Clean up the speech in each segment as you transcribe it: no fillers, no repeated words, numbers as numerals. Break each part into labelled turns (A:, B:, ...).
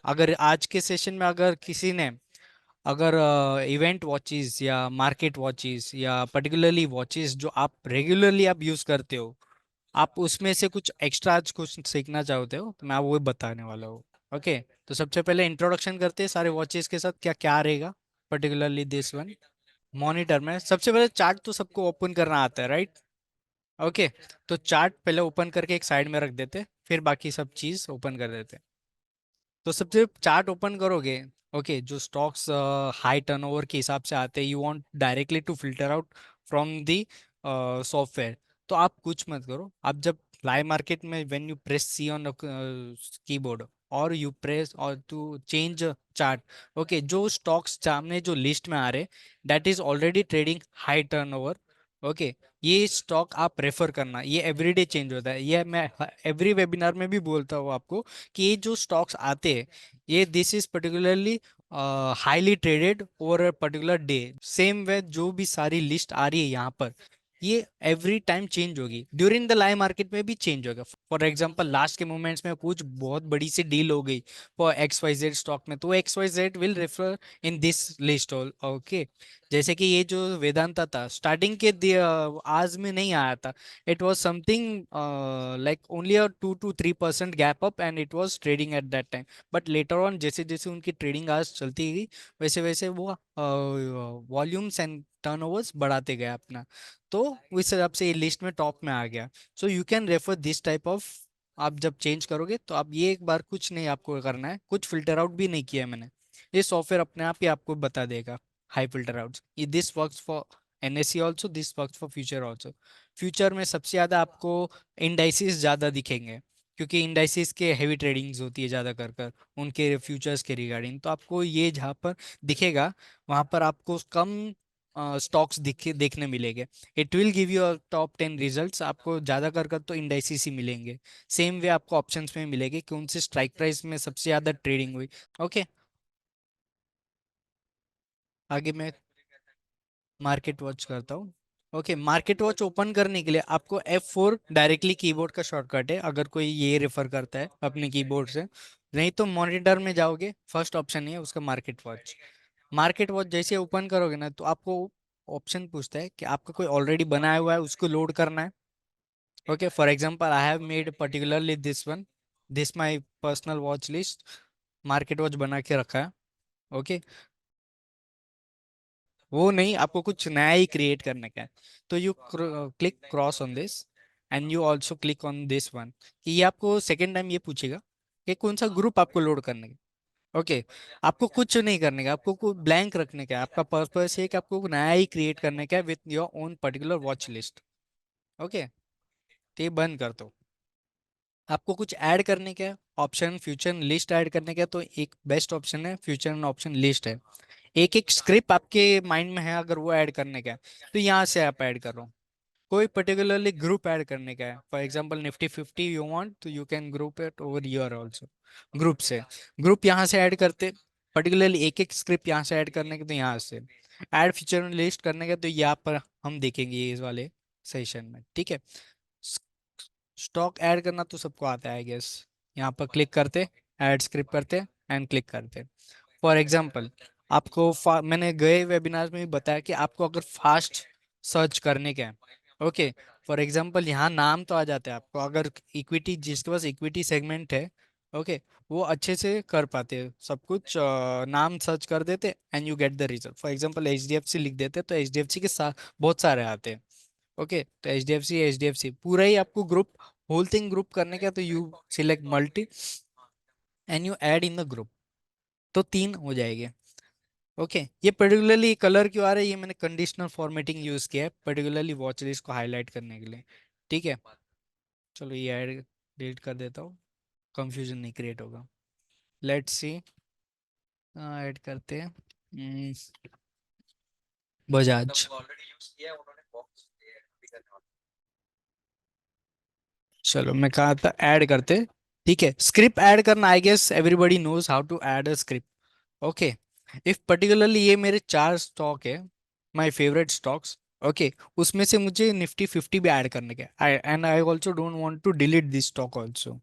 A: अगर आज के सेशन में अगर किसी ने अगर इवेंट वॉचेस या मार्केट वॉचेस या पर्टिकुलरली वॉचेस जो आप रेगुलरली आप यूज करते हो, आप उसमें से कुछ एक्स्ट्रा आज कुछ सीखना चाहते हो तो मैं वो बताने वाला हूँ। ओके, तो सबसे पहले इंट्रोडक्शन करते हैं सारे वॉचेस के साथ क्या क्या रहेगा, पर्टिकुलरली दिस वन। मॉनिटर में सबसे पहले चार्ट तो सबको ओपन करना आता है, राइट? ओके, तो चार्ट पहले ओपन करके एक साइड में रख देते, फिर बाकी सब चीज ओपन कर देते। तो सबसे चार्ट ओपन करोगे, ओके, जो स्टॉक्स हाई टर्नओवर के हिसाब से आते हैं, you want directly to filter out from the software. तो आप कुछ मत करो, आप जब लाइव मार्केट में when you press C on keyboard और you press R to change chart, okay, जो स्टॉक्स सामने जो लिस्ट में आ रहे that is already trading high turnover. Okay, ये स्टॉक आप रेफर करना, ये एवरीडे चेंज होता है, ये मैं एवरी वेबिनार में भी बोलता हूँ आपको कि ये जो स्टॉक्स आते हैं, ये this is particularly highly traded over a particular day. Same way जो भी सारी लिस्ट आ रही है यहाँ पर, ये एवरी टाइम चेंज होगी, ड्यूरिंग द लाइव मार्केट में भी चेंज होगा। फॉर एग्जांपल लास्ट के मोमेंट्स में कुछ बहुत बड़ी सी डील हो गई for X Y Z stock में, तो X Y Z will refer in this list. Okay, जैसे कि ये जो वेदांता था स्टार्टिंग के आज में नहीं आया था, it was something like only a 2 to 3% gap up and it was trading at that time, but later on जैसे जैसे उनकी ट्रेडिंग आज चलती गई, वैसे वैसे वो वॉल्यूम्स एंड टर्नओवर्स बढ़ाते गए अपना, तो उस हिसाब से ये लिस्ट में टॉप में आ गया। So you can refer this type of. आप जब चेंज करोगे तो आप ये एक बार कुछ नहीं आपको करना है, कुछ फिल्टर आउट भी नहीं किया है मैंने, ये सॉफ्टवेयर अपने आप ही आपको बता देगा हाई फिल्टर आउट्स। ये this works for NSC also, this works for future also. Future में सबसे ज़्यादा आपको इंडाइसिस ज़्यादा दिखेंगे, क्योंकि इंडाइसिस के हेवी ट्रेडिंग्स होती है ज़्यादा कर कर उनके फ्यूचर्स के रिगार्डिंग, तो आपको ये जहाँ पर दिखेगा वहाँ पर आपको कम स्टॉक्स दिखे देखने मिलेंगे। It will give you top 10 results, आपको ज़्यादा कर कर तो इंडाइसिस ही मिलेंगे। सेम वे आपको ऑप्शंस में मिलेंगे कि उनसे स्ट्राइक प्राइस में सबसे ज़्यादा ट्रेडिंग हुई। ओके, आगे मैं मार्केट वॉच करता हूँ। ओके, मार्केट वॉच ओपन करने के लिए आपको F4 डायरेक्टली कीबोर्ड का शॉर्टकट है, अगर कोई ये रेफर करता है अपने कीबोर्ड से। नहीं तो मॉनिटर में जाओगे, फर्स्ट ऑप्शन है उसका मार्केट वॉच। मार्केट वॉच जैसे ओपन करोगे ना, तो आपको ऑप्शन पूछता है कि आपका कोई ऑलरेडी बनाया हुआ है उसको लोड करना है। Okay, for example I have made particularly this one, this my personal watch list, market watch बना के रखा है। ओके, वो नहीं, आपको कुछ नया ही क्रिएट करने का है। तो you click cross on this and you also click on this one, कि ये आपको सेकेंड टाइम ये पूछेगा कि कौन सा ग्रुप आपको लोड करने का। ओके, आपको कुछ नहीं करने का, आपको कुछ ब्लैंक रखने का है, आपका पर्पस है कि आपको नया ही क्रिएट करने का है with your own particular watch list. Okay, तो ये बंद कर दो। आपको कुछ ऐड करने का है, ऑप्शन फ्यूचर लिस्ट ऐड करने का है, तो एक बेस्ट ऑप्शन है फ्यूचर ऑप्शन लिस्ट है। एक एक स्क्रिप्ट आपके माइंड में है, अगर वो ऐड करने का है तो यहाँ से आप ऐड करो। कोई पर्टिकुलरली ग्रुप ऐड करने का है, for example Nifty 50 you want, तो you can group it over year also. Group से ग्रुप यहाँ से ऐड करते, पर्टिकुलरली एक एक स्क्रिप्ट यहाँ से ऐड करने के तो यहाँ से ऐड फीचर लिस्ट करने का, तो यहाँ पर हम देखेंगे ये इस वाले सेशन में, ठीक है। स्टॉक ऐड करना तो सबको आता है आई गेस। यहाँ पर क्लिक करते, ऐड स्क्रिप्ट करते एंड क्लिक करते। फॉर एग्जाम्पल आपको मैंने गए वेबिनार में भी बताया कि आपको अगर फास्ट सर्च करने के हैं, ओके, फॉर एग्जाम्पल यहाँ नाम तो आ जाते हैं आपको, अगर इक्विटी जिसके पास इक्विटी सेगमेंट है, ओके, वो अच्छे से कर पाते हैं सब कुछ, नाम सर्च कर देते and you get the result. For example HDFC लिख देते तो HDFC के साथ बहुत सारे आते हैं। ओके, तो एच डी एफ सी पूरा ही आपको ग्रुप होल थिंग ग्रुप करने का, तो you select multi and you add in the group, तो 3 हो जाएंगे। ओके, ये पर्टिकुलरली कलर क्यों आ रहा है, ये मैंने कंडीशनल फॉर्मेटिंग यूज किया है पर्टिकुलरली वॉच लिस्ट को हाईलाइट करने के लिए, ठीक है। चलो ये ऐड डिलीट कर देता हूँ, कंफ्यूजन नहीं क्रिएट होगा। लेट्स सी, ऐड करते हैं बजाज। चलो मैं कहा था ऐड करते, ठीक है। स्क्रिप्ट ऐड करना, I guess everybody knows how to add a script. Okay, if particularly ये मेरे 4 स्टॉक है, माय फेवरेट स्टॉक्स, ओके, उसमें से मुझे निफ्टी 50 भी ऐड करने के, I and I also don't want to delete this stock also,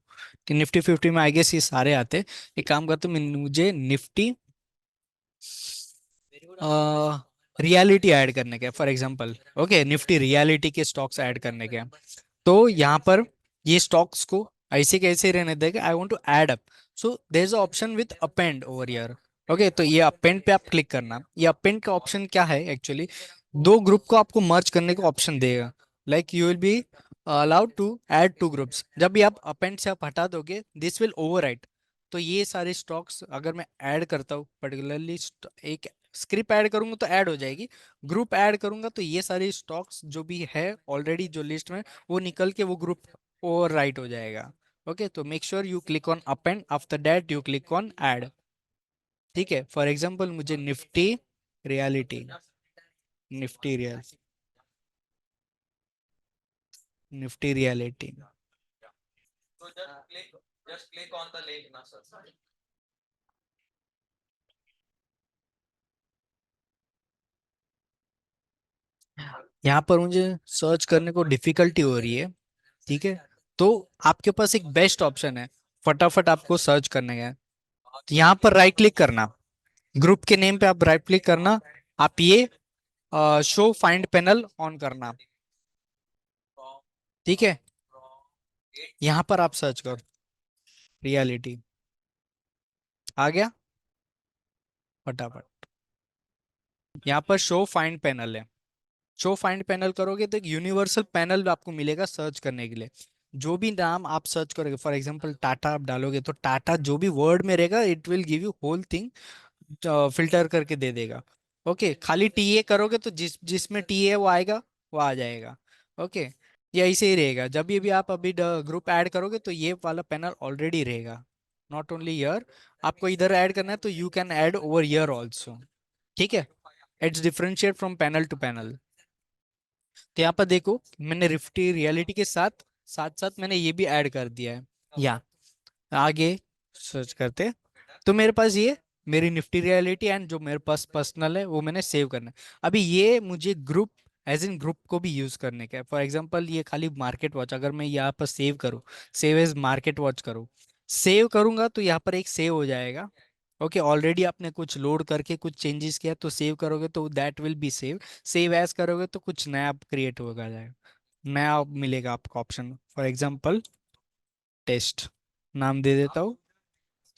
A: कि निफ्टी 50 में आई गेस ये सारे आते हैं। एक काम करते हैं, मुझे निफ्टी रियलिटी ऐड करने के, for example okay, Nifty reality के स्टॉक्स ऐड करने के। तो यहाँ पर ये स्टॉक्स को ऐसे कैसे रहने देगा, I want to add up. So there is option with append over here. Okay, तो ये अपेंड पे आप क्लिक करना। ये अपेंड का ऑप्शन क्या है एक्चुअली, दो ग्रुप को आपको मर्ज करने का ऑप्शन देगा। Like you will be allowed to add to groups. जब भी आप अपेंड से आप हटा दोगे, दिस विल ओवरराइट। तो ये सारे स्टॉक्स अगर मैं ऐड करता हूँ पर्टिकुलरली, एक स्क्रिप्ट ऐड करूंगा तो ऐड हो जाएगी, ग्रुप ऐड करूंगा तो ये सारे स्टॉक्स जो भी है ऑलरेडी जो लिस्ट में, वो निकल के वो ग्रुप ओवर राइट हो जाएगा। ओके, तो make sure you click on append, after that you click on add. ठीक है, फॉर एग्जांपल मुझे Nifty reality, Nifty real Nifty reality, यहाँ पर मुझे सर्च करने को डिफिकल्टी हो रही है। ठीक है, तो आपके पास एक बेस्ट ऑप्शन है, फटाफट आपको सर्च करने का है। तो यहाँ पर राइट क्लिक करना, ग्रुप के नेम पे आप राइट क्लिक करना, आप ये शो फाइंड पैनल ऑन करना। ठीक है, यहाँ पर आप सर्च करो रियलिटी, आ गया फटाफट। यहाँ पर शो फाइंड पैनल है, शो फाइंड पैनल करोगे तो एक यूनिवर्सल पैनल आपको मिलेगा सर्च करने के लिए। जो भी नाम आप सर्च करोगे, फॉर एग्जांपल टाटा आप डालोगे तो टाटा जो भी वर्ड में रहेगा it will give you whole thing, filter करके दे देगा। ओके, खाली टीए करोगे तो जिसमें टीए है वो आएगा, वो आ जाएगा। ओके, ये ऐसे ही रहेगा, जब भी आप अभी ग्रुप ऐड करोगे तो ये वाला पैनल ऑलरेडी रहेगा। नॉट ओनली ईयर, आपको इधर ऐड करना है तो you can add over year also. ठीक है, it's differentiate from panel to panel. तो यहाँ पर देखो, मैंने रिफ्टी रियलिटी के साथ साथ साथ मैंने ये भी ऐड कर दिया है। या आगे सर्च करते, तो मेरे पास ये मेरी निफ्टी रियलिटी एंड जो मेरे पास पर्सनल है वो मैंने सेव करना है। अभी ये मुझे ग्रुप एज इन ग्रुप को भी यूज करने का है। फॉर एग्जांपल ये खाली मार्केट वॉच, अगर मैं यहाँ पर सेव करूँ, सेव एज मार्केट वॉच करूँ, सेव करूंगा तो यहाँ पर एक सेव हो जाएगा। ओके, ऑलरेडी आपने कुछ लोड करके कुछ चेंजेस किया तो सेव करोगे तो that will be save. Save as करोगे तो कुछ नया क्रिएट होगा जाएगा, नया मिलेगा आपको ऑप्शन। फॉर एग्जांपल टेस्ट नाम दे देता हूँ,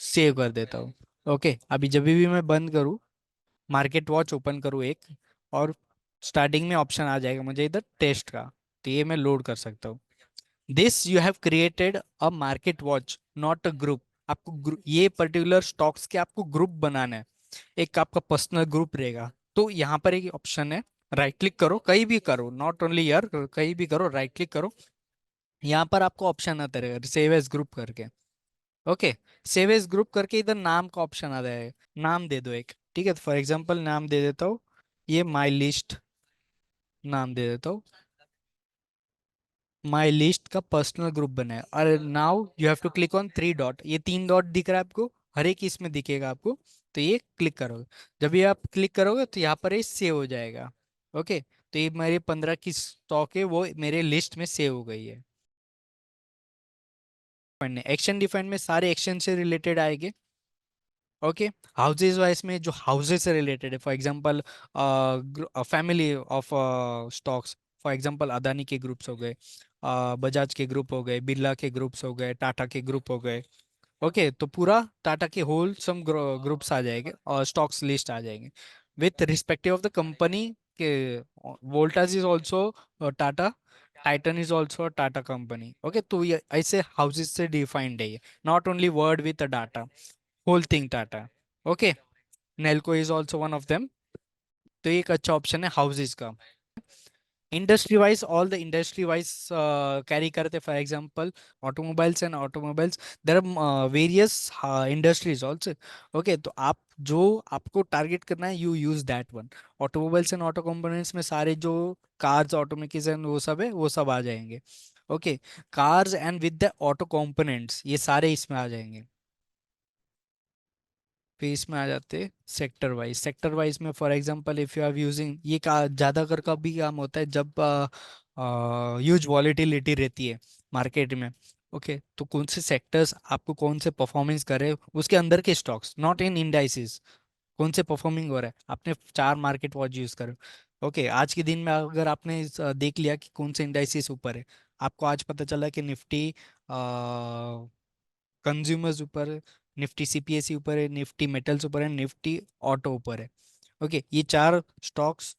A: सेव कर देता हूँ। ओके, अभी जब भी मैं बंद करूँ, मार्केट वॉच ओपन करूँ एक, और स्टार्टिंग में ऑप्शन आ जाएगा मुझे इधर टेस्ट का, तो ये मैं लोड कर सकता हूँ। This you have created a market watch not a group. आपको ये पर्टिकुलर स्टॉक्स के आपको ग्रुप बनाना है, एक आपका पर्सनल ग्रुप रहेगा। तो यहाँ पर एक ऑप्शन है, राइट क्लिक करो, कहीं भी करो, नॉट ओनली यार, कहीं भी करो, राइट क्लिक करो। यहाँ पर आपको ऑप्शन आता रहेगा सेव एज ग्रुप करके। ओके, सेव एज ग्रुप करके इधर नाम का ऑप्शन आता है, नाम दे दो एक। ठीक है, फॉर एग्जांपल नाम दे देता हूँ, ये माई लिस्ट नाम दे देता हूँ। माई लिस्ट का पर्सनल ग्रुप बना है, और now you have to click on three dot, ये तीन डॉट दिख रहा है आपको, हर एक इसमें दिखेगा आपको। तो ये क्लिक करोगे, जब ये आप क्लिक करोगे तो यहाँ पर ये सेव हो जाएगा। ओके, तो ये मेरे 15 की स्टॉक है वो मेरे लिस्ट में सेव हो गई है। एक्शन डिफाइन में सारे एक्शन से रिलेटेड आएंगे। ओके, हाउसेज वाइज में जो हाउसेज से रिलेटेड है, for example family of stocks, for example Adani के ग्रुप्स हो गए, बजाज के ग्रुप हो गए, बिरला के ग्रुप्स हो गए, टाटा के ग्रुप हो गए। ओके, तो पूरा टाटा के होल सम ग्रुप्स आ जाएंगे और स्टॉक्स लिस्ट आ जाएंगे with respective of the company के। Voltas is also Tata, Titan is also Tata company. Okay, तो ये ऐसे हाउसेज से डिफाइंड है ये, not only word with data, whole thing Tata. Okay, Nelco is also one of them. तो ये एक अच्छा ऑप्शन है हाउसेज का। Industry wise all the industry wise carry करते, for example automobiles and automobiles, there are various industries also. Okay, तो आप जो आपको टारगेट करना है you use that one. Automobiles and auto components में सारे जो कार्स ऑटोमेकिज एंड वो सब है वो सब आ जाएंगे। Okay, cars and with the auto components ये सारे इसमें आ जाएंगे। फिर इसमें आ जाते हैं सेक्टर वाइज। सेक्टर वाइज में for example if you are using ये का ज़्यादा कर का भी काम होता है जब ह्यूज वॉलेटिलिटी रहती है मार्केट में। ओके, तो कौन से सेक्टर्स आपको कौन से परफॉर्मेंस करे उसके अंदर के स्टॉक्स, नॉट इन इंडाइसिस, कौन से परफॉर्मिंग हो रहा है। आपने चार मार्केट वॉच यूज करो। ओके, आज के दिन में अगर आपने देख लिया कि कौन से इंडाइसिस ऊपर है, आपको आज पता चला कि निफ्टी कंज्यूमर्स ऊपर है, निफ्टी सीपीएसई ऊपर है, निफ्टी मेटल्स ऊपर है, निफ्टी ऑटो ऊपर है। ओके, ये चार स्टॉक्स,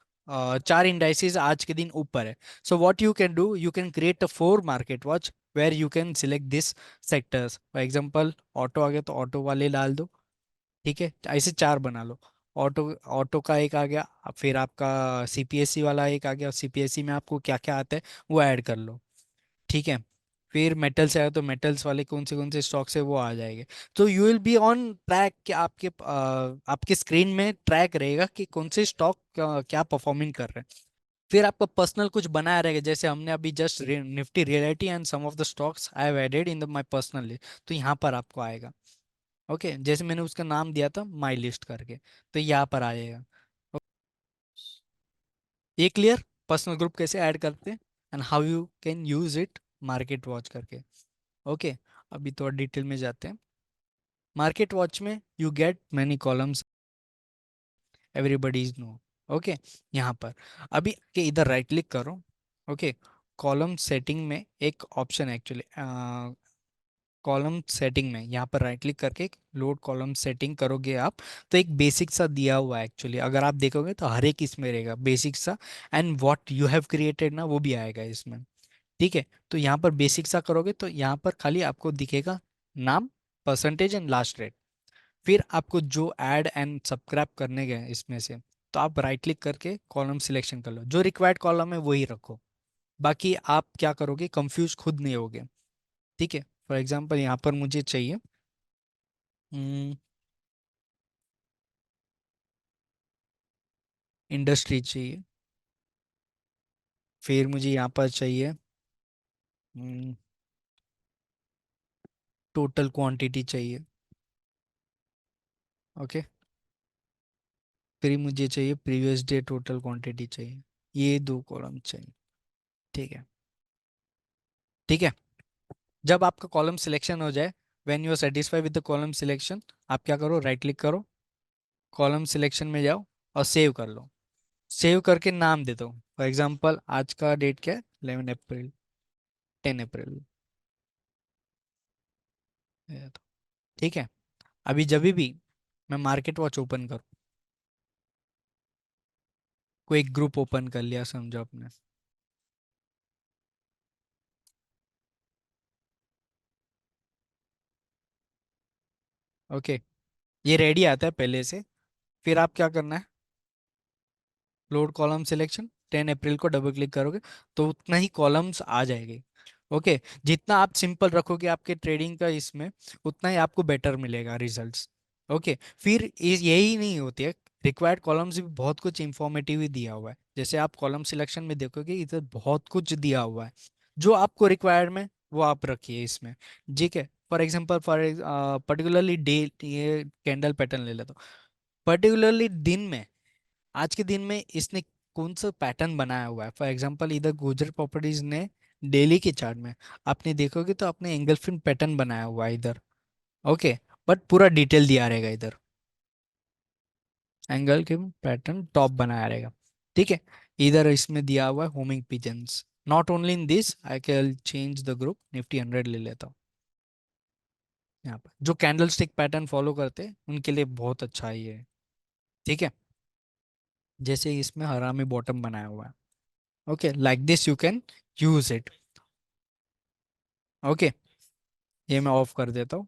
A: चार इंडाइसेस आज के दिन ऊपर है। So what you can do, you can create a for market watch where you can select this sectors. For example auto आ गया तो ऑटो वाले डाल दो। ठीक है, ऐसे चार बना लो। ऑटो, ऑटो का एक आ गया, अब फिर आपका सीपीएससी वाला एक आ गया, सीपीएससी में आपको क्या क्या आता है वो ऐड कर लो। ठीक है, फिर मेटल्स आया तो मेटल्स वाले कौन से स्टॉक्स है वो आ जाएंगे। तो you will be on track कि आपके आपके स्क्रीन में ट्रैक रहेगा कि कौन से स्टॉक क्या परफॉर्मिंग कर रहे हैं। फिर आपका पर्सनल कुछ बनाया रहेगा, जैसे हमने अभी just Nifty realty and some of the stocks I have added in the my personal list, तो यहाँ पर आपको आएगा। ओके, जैसे मैंने उसका नाम दिया था माई लिस्ट करके, तो यहाँ पर आ जाएगा। ये क्लियर, पर्सनल ग्रुप कैसे ऐड करते हैं and how you can use it market watch करके। ओके, अभी थोड़ा डिटेल में जाते हैं। मार्केट वॉच में you get many columns, everybody is know. Okay, यहाँ पर अभी के इधर राइट क्लिक करो। ओके, कॉलम सेटिंग में एक ऑप्शन है एक्चुअली, कॉलम सेटिंग में यहाँ पर राइट क्लिक करके लोड कॉलम सेटिंग करोगे आप, तो एक बेसिक सा दिया हुआ है एक्चुअली, अगर आप देखोगे तो हर एक इसमें रहेगा बेसिक सा, and what you have created ना वो भी आएगा इसमें। ठीक है, तो यहाँ पर बेसिक सा करोगे तो यहाँ पर खाली आपको दिखेगा नाम, परसेंटेज एंड लास्ट रेट। फिर आपको जो ऐड एंड सब्सक्राइब करने गए इसमें से, तो आप राइट क्लिक करके कॉलम सिलेक्शन कर लो, जो रिक्वायर्ड कॉलम है वही रखो। बाकी आप क्या करोगे, कंफ्यूज खुद नहीं होगे। ठीक है, फॉर एग्जांपल यहाँ पर मुझे चाहिए इंडस्ट्री चाहिए, फिर मुझे यहाँ पर चाहिए टोटल क्वांटिटी चाहिए। ओके, फिर मुझे चाहिए प्रीवियस डे टोटल क्वांटिटी चाहिए, ये दो कॉलम चाहिए। ठीक है, ठीक है। जब आपका कॉलम सिलेक्शन हो जाए, when you are satisfy with the column selection, आप क्या करो, राइट क्लिक करो, कॉलम सिलेक्शन में जाओ और सेव कर लो। सेव करके नाम दे दो, फॉर एग्जांपल आज का डेट क्या है, 11 अप्रैल, 10 अप्रैल। ये तो ठीक है। अभी जब भी मैं मार्केट वॉच ओपन करूँ, कोई एक ग्रुप ओपन कर लिया समझो आपने। ओके, ये रेडी आता है पहले से। फिर आप क्या करना है, लोड कॉलम सिलेक्शन, 10 अप्रैल को डबल क्लिक करोगे तो उतना ही कॉलम्स आ जाएंगे। ओके, जितना आप सिंपल रखोगे आपके ट्रेडिंग का इसमें, उतना ही आपको बेटर मिलेगा रिजल्ट्स। ओके, फिर यही नहीं होती है, रिक्वायर्ड कॉलम्स भी बहुत कुछ इंफॉर्मेटिव ही दिया हुआ है। जैसे आप कॉलम सिलेक्शन में देखोगे इधर बहुत कुछ दिया हुआ है, जो आपको रिक्वायर्ड में वो आप रखिए इसमें। ठीक है, for example for particularly day, ये कैंडल पैटर्न ले लेता हूँ। पर्टिकुलरली दिन में, आज के दिन में इसने कौन सा पैटर्न बनाया हुआ है, फॉर एग्जांपल इधर गुजर प्रॉपर्टीज ने डेली के चार्ट में आपने देखोगे तो आपने एंगल्फिन पैटर्न बनाया हुआ है इधर। ओके, बट पूरा डिटेल दिया रहेगा इधर, एंगल के पैटर्न टॉप बनाया रहेगा। ठीक है, इधर इसमें दिया हुआ है homing pigeons. Not only in this, I can change the group, Nifty 100 ले लेता हूँ। यहाँ पर जो कैंडल स्टिक पैटर्न फॉलो करते हैं उनके लिए बहुत अच्छा है ये। ठीक है, जैसे इसमें हरा में बॉटम बनाया हुआ है। Okay, like this you can use it. Okay, ये मैं ऑफ कर देता हूँ।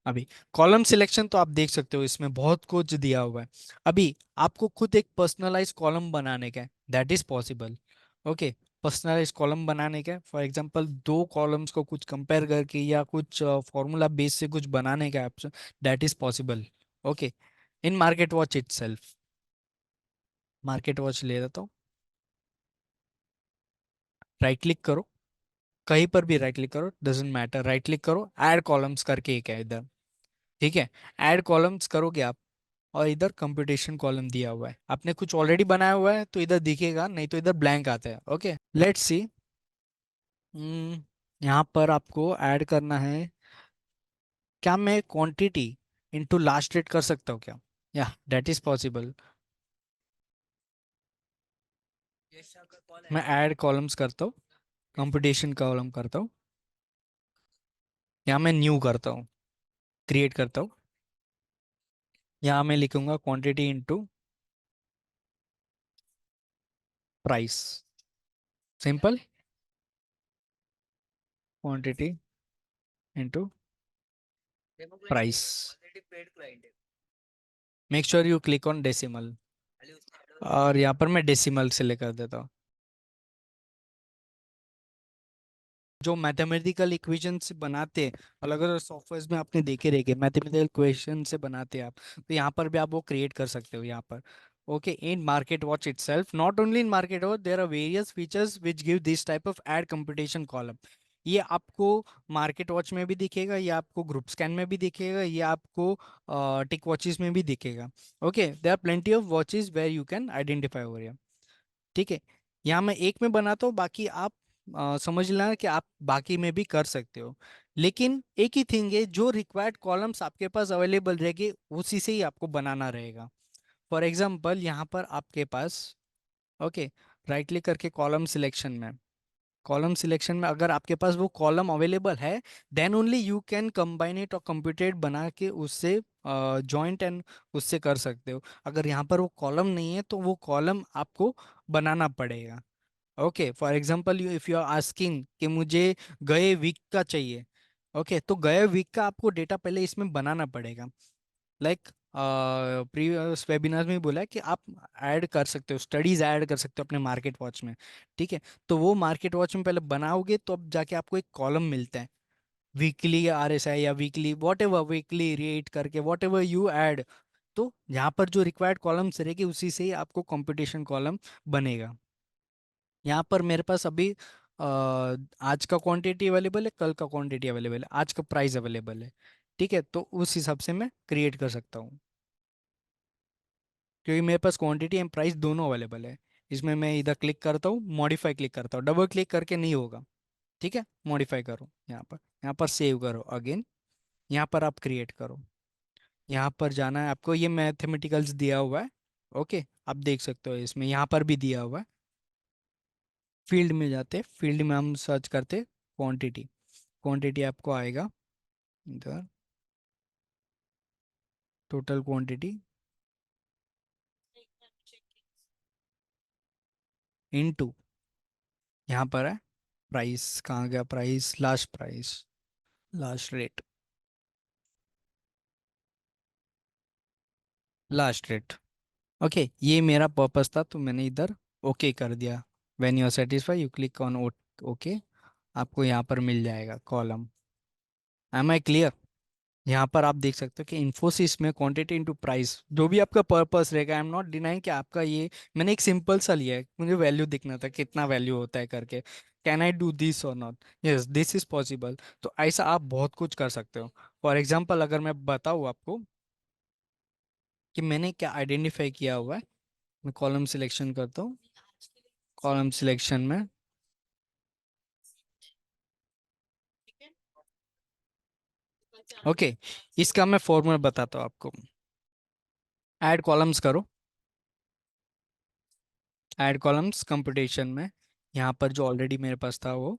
A: अभी कॉलम सिलेक्शन तो आप देख सकते हो इसमें बहुत कुछ दिया हुआ है। अभी आपको खुद एक पर्सनलाइज कॉलम बनाने का है, that is possible. Okay, personalize column बनाने का है, फॉर एग्जांपल दो कॉलम्स को कुछ कंपेयर करके या कुछ फॉर्मूला बेस से कुछ बनाने का option, that is possible. Okay, in market watch itself, market watch ले लेता हूँ, राइट क्लिक करो, कहीं पर भी राइट क्लिक करो, डजेंट मैटर, राइट क्लिक करो, ऐड कॉलम्स करके एक है इधर। ठीक है, ऐड कॉलम्स करोगे आप, और इधर कंप्यूटेशन कॉलम दिया हुआ है, आपने कुछ ऑलरेडी बनाया हुआ है तो इधर दिखेगा, नहीं तो इधर ब्लैंक आता है। Okay, let's see. यहाँ पर आपको ऐड करना है, क्या मैं क्वांटिटी इनटू लास्ट रेट कर सकता हूँ क्या? या दैट इज पॉसिबल। मैं ऐड कॉलम्स करता हूँ, कंप्यूटेशन कॉलम करता हूँ, यहाँ मैं न्यू करता हूँ, क्रिएट करता हूँ, यहाँ मैं लिखूंगा quantity into price. Simple, quantity into price. Make sure you click on decimal, और यहाँ पर मैं डेसिमल से लेकर देता हूँ। जो मैथमेटिकल इक्वेशन से बनाते हैं, अलग अलग सॉफ्टवेयर में आपने देखे रहेंगे, मैथमेटिकल इक्वेशन से बनाते हैं आप, तो यहाँ पर भी आप वो क्रिएट कर सकते हो यहाँ पर। Okay, in market watch itself, not only in market watch, there are various features which give this type of add computation column. ये आपको मार्केट वॉच में भी दिखेगा, ये आपको ग्रुप स्कैन में भी दिखेगा, ये आपको टिक वॉचेस में भी दिखेगा। Okay, there are plenty of watches where you can identify over. ठीक है, यहाँ मैं एक में बनाता हूँ, बाकी आप समझ लेना कि आप बाकी में भी कर सकते हो। लेकिन एक ही थिंग है, जो रिक्वायर्ड कॉलम्स आपके पास अवेलेबल रहेंगे उसी से ही आपको बनाना रहेगा। फॉर एग्जांपल यहाँ पर आपके पास, ओके, राइट क्लिक करके कॉलम सिलेक्शन में अगर आपके पास वो कॉलम अवेलेबल है, then only you can combine it और कंप्यूटेड बना के उससे जॉइंट एंड उससे कर सकते हो। अगर यहाँ पर वो कॉलम नहीं है तो वो कॉलम आपको बनाना पड़ेगा। Okay, for example you if you are asking कि मुझे गए वीक का चाहिए, ओके, तो गए वीक का आपको डेटा पहले इसमें बनाना पड़ेगा। लाइक प्रीवियस वेबिनार में बोला है कि आप ऐड कर सकते हो, स्टडीज ऐड कर सकते हो अपने मार्केट वॉच में। ठीक है, तो वो मार्केट वॉच में पहले बनाओगे तो अब जाके आपको एक कॉलम मिलता है, वीकली RSI या weekly what ever, weekly rate करके वॉट एवर यू ऐड। तो यहाँ पर जो रिक्वायर्ड कॉलम्स रहेगी उसी से ही आपको कंपटीशन कॉलम बनेगा। यहाँ पर मेरे पास अभी आज का क्वांटिटी अवेलेबल है, कल का क्वांटिटी अवेलेबल है, आज का प्राइस अवेलेबल है। ठीक है, तो उस हिसाब से मैं क्रिएट कर सकता हूँ, क्योंकि मेरे पास क्वांटिटी एंड प्राइस दोनों अवेलेबल है। इसमें मैं इधर क्लिक करता हूँ, मॉडिफाई क्लिक करता हूँ, डबल क्लिक करके नहीं होगा। ठीक है, मॉडिफाई करो, यहाँ पर सेव करो अगेन, यहाँ पर आप क्रिएट करो, यहाँ पर जाना है आपको, ये मैथमेटिकल्स दिया हुआ है। ओके, आप देख सकते हो इसमें, यहाँ पर भी दिया हुआ है। फील्ड में जाते, फील्ड में हम सर्च करते क्वांटिटी, क्वांटिटी आपको आएगा इधर, टोटल क्वांटिटी इनटू, यहाँ पर है प्राइस, कहाँ गया price, last price, last rate, last rate. Okay, ये मेरा पर्पस था तो मैंने इधर ओके कर दिया। When you are satisfy you click on okay, आपको यहाँ पर मिल जाएगा कॉलम। M I clear? यहाँ पर आप देख सकते हो कि इन्फोसिस में क्वांटिटी इनटू प्राइस, जो भी आपका पर्पस रहेगा, आई एम नॉट डिनाइंग कि आपका ये, मैंने एक सिंपल सा लिया है, मुझे वैल्यू दिखना था कितना वैल्यू होता है करके, कैन आई डू दिस और not, yes this is possible. तो ऐसा आप बहुत कुछ कर सकते हो। फॉर एग्जाम्पल अगर मैं बताऊँ आपको कि मैंने क्या आइडेंटिफाई किया हुआ है, मैं कॉलम सिलेक्शन करता हूँ, कॉलम सिलेक्शन में, ओके, इसका मैं फॉर्मूला बताता हूँ आपको। ऐड कॉलम्स करो, ऐड कॉलम्स कंप्यूटेशन में, यहाँ पर जो ऑलरेडी मेरे पास था वो,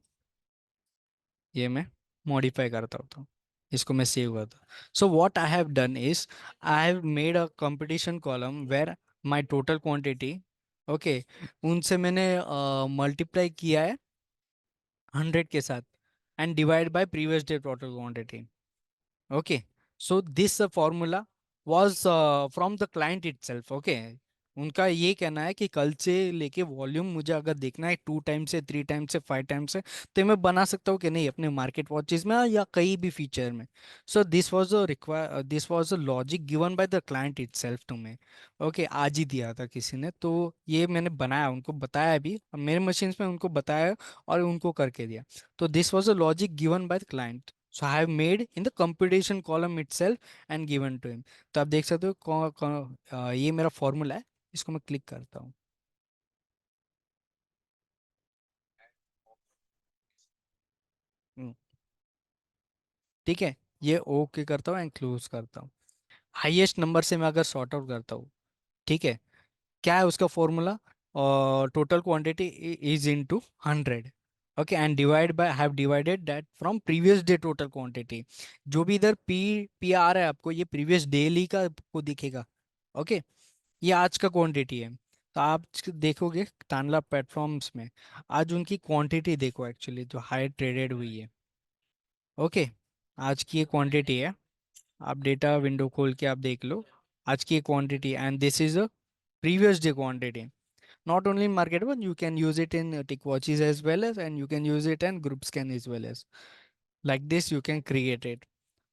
A: ये मैं मॉडिफाई करता हूँ, तो इसको मैं सेव करता हूँ। So what I have done is, I have made a competition column where my total quantity, okay, उनसे मैंने मल्टीप्लाई किया है 100 के साथ, and divide by previous day total quantity. Okay, so this formula was from the client itself. Okay, उनका ये कहना है कि कल से लेके वॉल्यूम मुझे अगर देखना है 2 टाइम से, 3 टाइम से, 5 टाइम से, तो मैं बना सकता हूँ कि नहीं अपने मार्केट वॉचेस में या कहीं भी फीचर में। So this was a require, this was a logic given by the client itself to me. Okay, आज ही दिया था किसी ने, तो ये मैंने बनाया, उनको बताया भी, मेरे मशीन्स में उनको बताया और उनको करके दिया। तो this was a logic given by the client. So I have made in the computation column itself and given to him. तो आप देख सकते हो ये मेरा फॉर्मूला है, इसको मैं क्लिक करता हूँ। हम्म, ठीक है, ये ओके करता हूँ एंड क्लोज करता हूँ। हाईएस्ट नंबर से मैं अगर सॉर्ट आउट करता हूँ, ठीक है, क्या है उसका फॉर्मूला? और total quantity is into 100। Okay, and divide bye, have divided that from previous day total quantity. जो भी इधर पी पी आ रहा है आपको, ये प्रीवियस डेली का आपको दिखेगा। ओके, ये आज का क्वांटिटी है। तो आप देखोगे तानला प्लेटफॉर्म्स में, आज उनकी क्वांटिटी देखो एक्चुअली जो हाई ट्रेडेड हुई है। ओके, आज की ये क्वांटिटी है। आप डेटा विंडो खोल के आप देख लो, आज की quantity, and this is a previous day quantity. Not only in market, but you can use it in tick watches as well as, and you can use it in group scan as well as. Like this you can create it.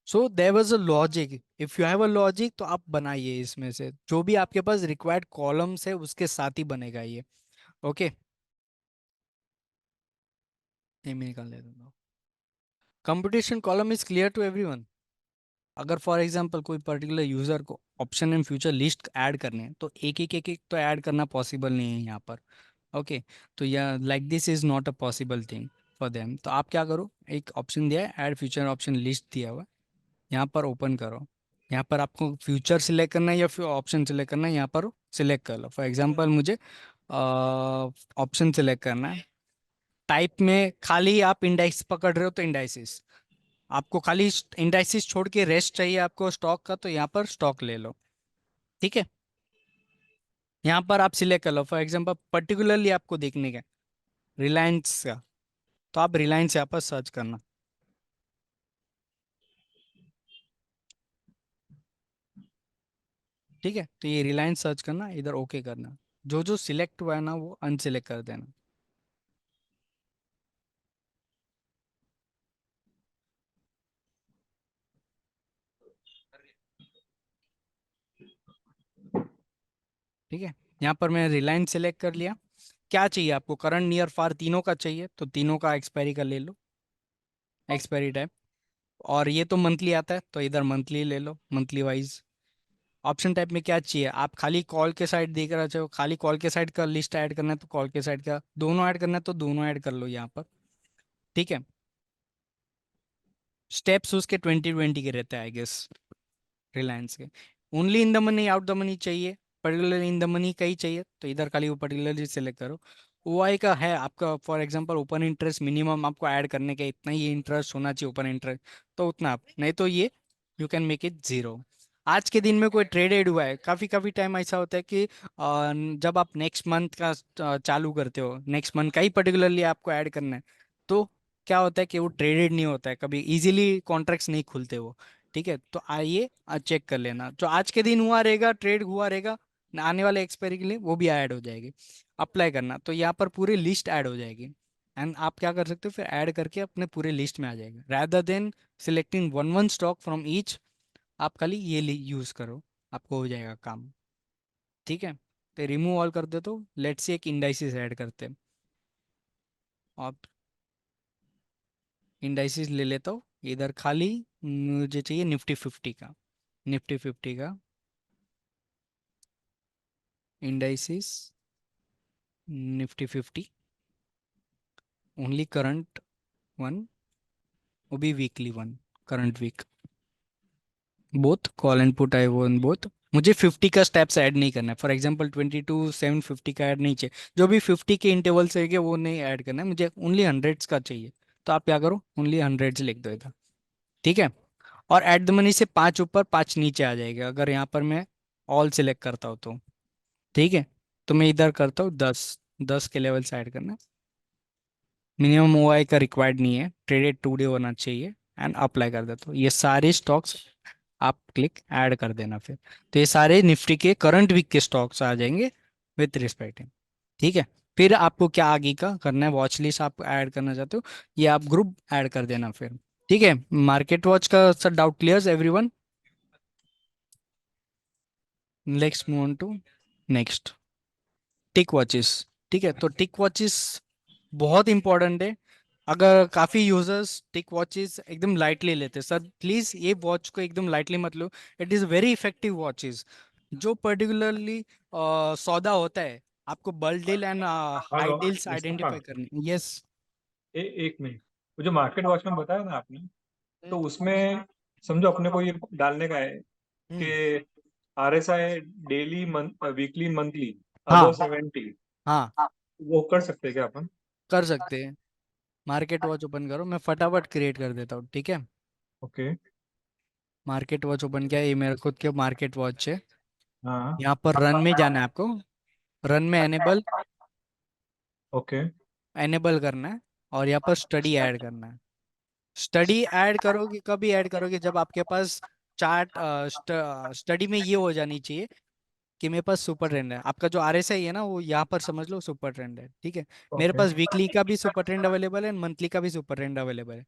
A: So there was a logic. If you have a logic तो आप बनाइए, इसमें से जो भी आपके पास required columns है उसके साथ ही बनेगा ये। ओके, ये मैं निकाल लेता हूँ। Computation column is clear to everyone. अगर फॉर एग्जांपल कोई पर्टिकुलर यूजर को option in future list add करने हैं, तो एक एक तो ऐड करना पॉसिबल नहीं है यहाँ पर। ओके, तो या like this is not a possible thing for them. तो आप क्या करो, एक ऑप्शन दिया है ऐड फ्यूचर ऑप्शन लिस्ट दिया हुआ है, यहाँ पर ओपन करो। यहाँ पर आपको फ्यूचर सिलेक्ट करना है या फिर ऑप्शन सिलेक्ट करना है, यहाँ पर सिलेक्ट कर लो। फॉर एग्जांपल मुझे ऑप्शन सिलेक्ट करना है। टाइप में खाली आप इंडेक्स पकड़ रहे हो तो इंडाइसिस, आपको खाली इंडाइसिस छोड़ के रेस्ट चाहिए आपको स्टॉक का, तो यहाँ पर स्टॉक ले लो। ठीक है, यहाँ पर आप सिलेक्ट कर लो। फॉर एग्जांपल पर्टिकुलरली आपको देखने का रिलायंस का, तो आप रिलायंस यहाँ पर सर्च करना। ठीक है, तो ये रिलायंस सर्च करना, इधर ओके करना। जो जो सिलेक्ट हुआ है ना वो अनसिलेक्ट कर देना। ठीक है, यहाँ पर मैं रिलायंस सिलेक्ट कर लिया। क्या चाहिए आपको, करंट नियर फार तीनों का चाहिए तो तीनों का एक्सपायरी का ले लो, एक्सपायरी टाइप। और ये तो मंथली आता है तो इधर मंथली ले लो, मंथली वाइज। ऑप्शन टाइप में क्या चाहिए, आप खाली कॉल के साइड देख रहे हो, खाली कॉल के साइड का लिस्ट ऐड करना है तो कॉल के साइड का, दोनों ऐड करना है तो दोनों ऐड कर लो यहाँ पर। ठीक है, स्टेप्स उसके 20-20 के रहते हैं आई गेस, रिलायंस के। Only in the money out the money चाहिए, पर्टिकुलर इन द मनी का ही चाहिए तो इधर खाली वो पर्टिकुलरली सेलेक्ट करो। ओआई का है आपका, for example open interest minimum आपको ऐड करने का इतना ही इंटरेस्ट होना चाहिए ओपन इंटरेस्ट, तो उतना आप, नहीं तो ये you can make it zero. आज के दिन में कोई ट्रेडेड हुआ है, काफी काफी टाइम ऐसा होता है कि जब आप नेक्स्ट मंथ का चालू करते हो, नेक्स्ट मंथ का ही पर्टिकुलरली आपको ऐड करना है, तो क्या होता है कि वो ट्रेडेड नहीं होता है, कभी इजीली कॉन्ट्रैक्ट्स नहीं खुलते वो। ठीक है, तो आइए चेक कर लेना, जो आज के दिन हुआ रहेगा, ट्रेड हुआ रहेगा, आने वाले एक्सपायरी के लिए वो भी ऐड हो जाएगी। अप्लाई करना तो यहाँ पर पूरी लिस्ट ऐड हो जाएगी। एंड आप क्या कर सकते हो, फिर ऐड करके अपने पूरे लिस्ट में आ जाएगा, rather then selecting one one stock from each. आप खाली ये यूज करो, आपको हो जाएगा काम। ठीक है, तो रिमूव ऑल कर दे, तो लेट्स से एक इंडाइसिस ऐड करते हैं। आप इंडाइसिस ले लेता हूँ इधर, खाली मुझे चाहिए निफ्टी 50 का, निफ्टी 50 का indices, Nifty 50, only current one, वो भी weekly one, current week, both call and put I one both. मुझे 50 का स्टेप्स ऐड नहीं करना है, फॉर एग्जांपल 22 7 50 का ऐड नहीं चाहिए, जो भी 50 के इंटरवल से है वो नहीं ऐड करना है मुझे, ओनली हंड्रेड्स का चाहिए। तो आप क्या करो, ओनली हंड्रेड्स लिख दो इधर। ठीक है, और एट द मनी से 5 ऊपर 5 नीचे आ जाएगा अगर यहाँ पर मैं ऑल सिलेक्ट करता हूँ तो। ठीक है, तो मैं इधर करता हूँ 10, 10 के लेवल से ऐड करना। मिनिमम ओआई का रिक्वायर्ड नहीं है, ट्रेडेड 2 डे होना चाहिए। एंड अप्लाई कर देता हूँ, ये सारे स्टॉक्स आप क्लिक ऐड कर देना फिर। तो ये सारे निफ्टी के करंट वीक के स्टॉक्स आ जाएंगे विथ रिस्पेक्ट। ठीक है, फिर आपको क्या आगे का करना है, वॉच लिस्ट आप ऐड करना चाहते हो, ये आप ग्रुप ऐड कर देना फिर। ठीक है, मार्केट वॉच का sir doubt clear everyone. Next move on to next, tick watches. ठीक है, तो टिक वॉचेस बहुत इंपॉर्टेंट है। अगर काफी यूजर्स टिक वॉचेस एकदम लाइटली लेते हैं, सर प्लीज ये वॉच को एकदम लाइटली मत लो। It is very effective watches जो पर्टिकुलरली सौदा होता है, आपको bulk deal and high
B: hello
A: deals
B: Mustafa,
A: identify करनी। यस।
B: एक मिनट। वो जो मार्केट वॉचमैन बताया ना आपने, तो उसमें समझो अपने को ये डालने का है
A: हम्म।
B: कि RSI daily, month, weekly, monthly, above
A: हाँ
B: 70,
A: हाँ,
B: वो कर सकते हैं क्या अपन?
A: कर सकते हैं। मार्केट वॉच ओपन करो, मैं फटाफट क्रिएट कर देता हूँ, ठीक है।
B: ओके।
A: मार्केट वॉच ओपन किया, ये मेरा खुद के मार्केट वॉच है।
B: हाँ।
A: यहाँ पर रन में जाना है आपको। रन में एनेबल
B: ओके।
A: एनेबल करना है, और यहाँ पर स्टडी ऐड करना है। स्टडी ऐड करोगे, कभी ऐड करोगे जब आपके पास चार्ट, स्टडी में ये हो जानी चाहिए कि मेरे पास सुपर ट्रेंड है। आपका जो RSI है ना, वो यहाँ पर समझ लो सुपर ट्रेंड है, ठीक है। मेरे
B: ओके।
A: पास वीकली का भी सुपर ट्रेंड अवेलेबल है, मंथली का भी सुपर ट्रेंड अवेलेबल है।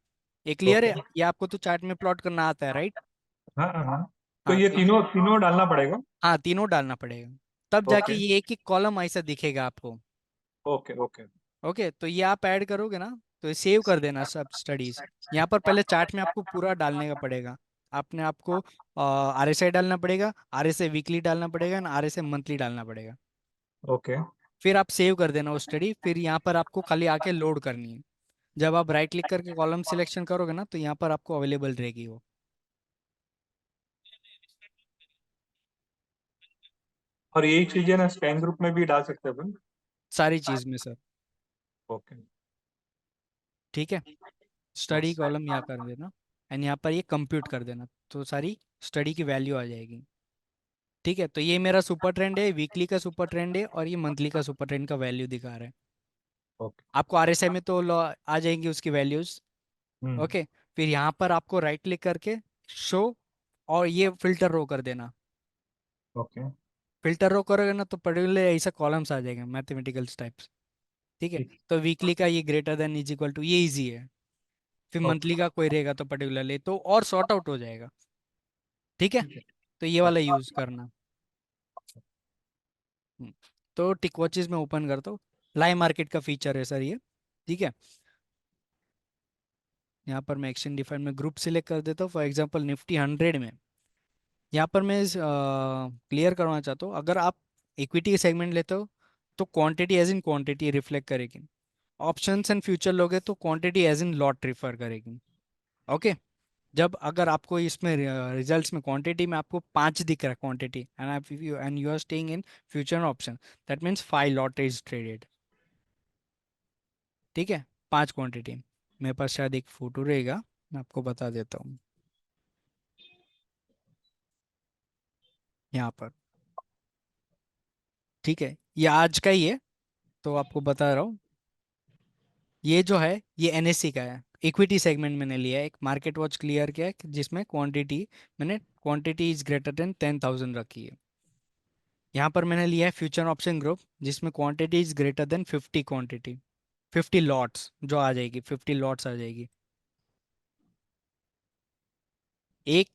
A: ये क्लियर
B: ओके।
A: है? ये आपको तो चार्ट में प्लॉट करना आता है, राइट?
B: हाँ हाँ हाँ। तो
A: हाँ
B: ये
A: तो
B: तीनों तीनों डालना पड़ेगा?
A: हाँ, तीनों डालना पड़ेगा, तब जाके
B: ओके।
A: ये एक एक कॉलम ऐसा दिखेगा आपको।
B: ओके। ओके।
A: ओके, तो ये आप ऐड करोगे ना, तो ये सेव कर देना सब स्टडीज। यहाँ पर पहले चार्ट में आपको पूरा डालने का पड़ेगा। आपने आपको RSI डालना पड़ेगा, RSI वीकली डालना पड़ेगा, और RSI मंथली डालना पड़ेगा।
B: ओके।
A: फिर आप सेव कर देना वो स्टडी, फिर यहाँ पर आपको खाली आके लोड करनी है। जब आप राइट क्लिक करके कॉलम सिलेक्शन करोगे ना, तो यहाँ पर आपको अवेलेबल रहेगी वो
B: और यही चीजें ना स्पैम ग्रुप में भी डाल सकते हैं अपन?
A: सारी चीज़ में सर।
B: ओके।
A: ठीक है, स्टडी कॉलम यहाँ कर देना, एंड यहाँ पर ये कंप्यूट कर देना, तो सारी स्टडी की वैल्यू आ जाएगी। ठीक है, तो ये मेरा सुपर ट्रेंड है, वीकली का सुपर ट्रेंड है, और ये मंथली का सुपर ट्रेंड का वैल्यू दिखा रहा है।
B: ओके।
A: आपको RSI में तो आ जाएंगी उसकी वैल्यूज।
B: हम्म।
A: ओके, फिर यहाँ पर आपको राइट क्लिक करके शो, और ये फिल्टर रो कर देना।
B: ओके।
A: फिल्टर रो करोगे ना, तो पर्टिकुलर ऐसा कॉलम्स आ जाएंगे मैथमेटिकल्स टाइप्स। ठीक है,
B: ठीक।
A: तो वीकली का ये greater than is equal to, ये इजी है। फिर
B: ओके।
A: मंथली का कोई रहेगा तो पर्टिकुलरली तो और सॉर्ट आउट हो जाएगा। ठीक है,
B: ठीक है।
A: तो ये वाला
B: हाँ।
A: यूज करना। हम्म, तो टिक वॉचेस में ओपन करता हूँ। लाइव मार्केट का फीचर है सर ये। ठीक है, यहाँ पर मैं एक्सचेंज डिफाइन में ग्रुप सिलेक्ट कर देता हूँ, फॉर एग्जांपल निफ्टी 100 में। यहाँ पर मैं क्लियर करना चाहता हूँ, अगर आप इक्विटी सेगमेंट लेते हो तो quantity as in quantity reflect करेगी। ऑप्शंस एंड फ्यूचर लोगे तो quantity as in lot refer करेगी। ओके, जब अगर आपको इसमें रिजल्ट्स में क्वांटिटी में आपको 5 दिख रहा है quantity, and you are staying in future option, that means 5 lot is traded. ठीक है, 5 क्वांटिटी। मेरे पास शायद एक फोटो रहेगा, मैं आपको बता देता हूँ यहाँ पर। ठीक है, ये आज का ही है, तो आपको बता रहा हूँ। ये जो है ये NSE का है, इक्विटी सेगमेंट मैंने लिया है। एक मार्केट वॉच क्लियर किया है जिसमें क्वांटिटी, मैंने क्वांटिटी इज ग्रेटर देन 10,000 रखी है। यहाँ पर मैंने लिया है फ्यूचर ऑप्शन ग्रुप, जिसमें quantity is greater than 50 quantity, 50 lots जो आ जाएगी, 50 लॉट्स आ जाएगी। एक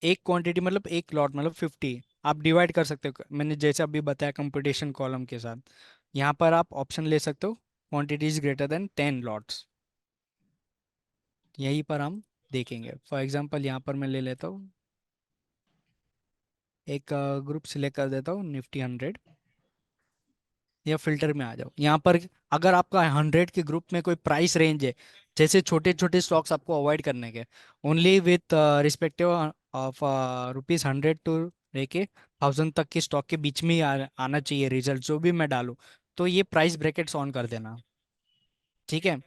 A: एक क्वांटिटी मतलब एक लॉट मतलब 50। आप डिवाइड कर सकते हो, मैंने जैसे अभी बताया कंपटीशन कॉलम के साथ। यहाँ पर आप ऑप्शन ले सकते हो quantity is greater than 10 lots. यहीं पर हम देखेंगे, फॉर एग्जांपल यहाँ पर मैं ले लेता हूँ, एक ग्रुप सिलेक्ट कर देता हूँ निफ्टी 100, या फिल्टर में आ जाओ यहाँ पर। अगर आपका 100 के ग्रुप में कोई प्राइस रेंज है, जैसे छोटे छोटे स्टॉक्स आपको अवॉइड करने के, only with respective of ₹100 to लेके 1000 तक के स्टॉक के बीच में ही आना चाहिए रिजल्ट जो भी मैं डालूं, तो ये प्राइस ब्रैकेट्स ऑन कर देना। ठीक है,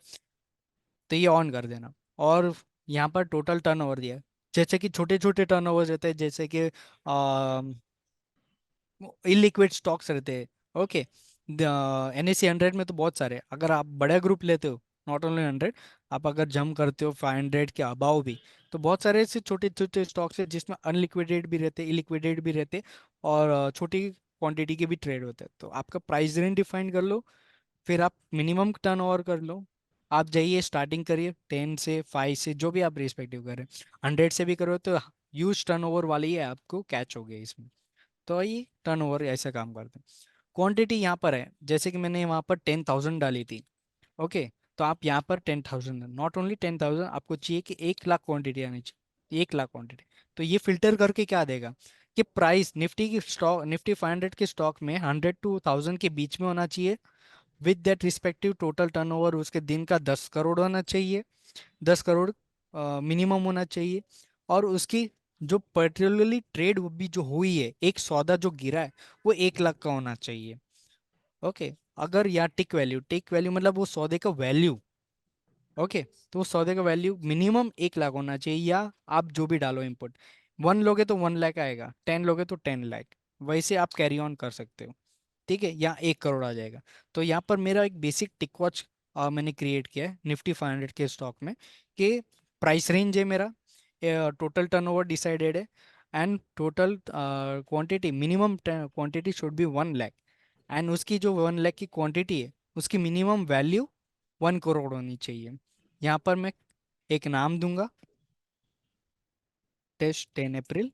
A: तो ये ऑन कर देना। और यहाँ पर टोटल टर्नओवर दिया है। जैसे कि छोटे छोटे टर्नओवर रहते हैं, जैसे कि इलिक्विड स्टॉक्स रहते हैं। ओके, NSE 100 में तो बहुत सारे, अगर आप बड़ा ग्रुप लेते हो, नॉट ओनली 100, आप अगर जम करते हो 500 के अबाव भी, तो बहुत सारे ऐसे छोटे छोटे स्टॉक्स है जिसमें अनलिक्विडेड भी रहते, इलिक्विडेड भी रहते, और छोटी क्वांटिटी के भी ट्रेड होते हैं। तो आपका प्राइस रेंज डिफाइन कर लो, फिर आप मिनिमम टर्न ओवर कर लो। आप जाइए स्टार्टिंग करिए 10 से 5 से, जो भी आप रिस्पेक्टिव करें। 100 से भी करो तो ह्यूज टर्न ओवर वाली है, आपको कैच हो गया इसमें। तो ये टर्नओवर ऐसा काम करते हैं। क्वांटिटी यहाँ पर है, जैसे कि मैंने वहाँ पर 10,000 डाली थी। ओके, तो आप यहाँ पर 10,000, नॉट ओनली 10,000, आपको चाहिए कि 1 लाख क्वांटिटी आनी चाहिए, 1 लाख क्वांटिटी। तो ये फिल्टर करके क्या देगा कि प्राइस निफ्टी की स्टॉक, निफ्टी 500 के स्टॉक में 100 to 1000 के बीच में होना चाहिए, with that respective total turnover उसके दिन का 10 करोड़ होना चाहिए, 10 करोड़ मिनिमम होना चाहिए। और उसकी जो पर्टिकुलरली ट्रेड भी जो हुई है, एक सौदा जो गिरा है, वो 1 लाख का होना चाहिए। ओके। अगर या टिक वैल्यू मतलब वो सौदे का वैल्यू। ओके। तो उस सौदे का वैल्यू मिनिमम 1 लाख होना चाहिए, या आप जो भी डालो इनपुट, 1 लोगे तो 1 लाख आएगा, 10 लोगे तो 10 लाख, वैसे आप कैरी ऑन कर सकते हो। ठीक है, यहाँ 1 करोड़ आ जाएगा। तो यहाँ पर मेरा एक बेसिक टिक वॉच मैंने क्रिएट किया है निफ्टी 500 के स्टॉक में, कि प्राइस रेंज है मेरा, टोटल टर्नओवर डिसाइडेड है, and total quantity, minimum quantity should be 1 lakh, and उसकी जो 1 लाख की क्वांटिटी है उसकी मिनिमम वैल्यू 1 करोड़ होनी चाहिए। यहाँ पर मैं एक नाम दूंगा, टेस्ट 10 अप्रैल,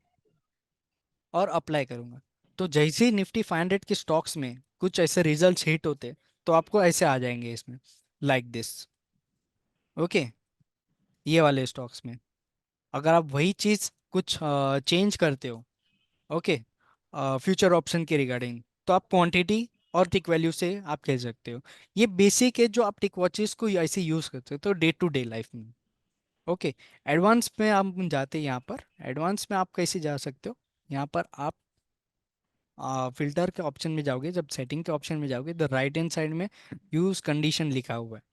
A: और अप्लाई करूंगा। तो जैसे ही निफ्टी 500 के स्टॉक्स में कुछ ऐसे रिजल्ट्स हिट होते, तो आपको ऐसे आ जाएंगे इसमें, लाइक दिस। ओके। ये वाले स्टॉक्स में अगर आप वही चीज़ कुछ चेंज करते हो, ओके, फ्यूचर ऑप्शन के रिगार्डिंग, तो आप क्वांटिटी और टिक वैल्यू से आप कह सकते हो। ये बेसिक है जो आप टिक वॉचेस को ऐसे यूज़ कर सकते हो डे टू डे लाइफ में। ओके। एडवांस में आप जाते हैं, यहाँ पर एडवांस में आप कैसे जा सकते हो, यहाँ पर आप फिल्टर के ऑप्शन में जाओगे, जब सेटिंग के ऑप्शन में जाओगे तो राइट हैंड साइड में यूज कंडीशन लिखा हुआ है।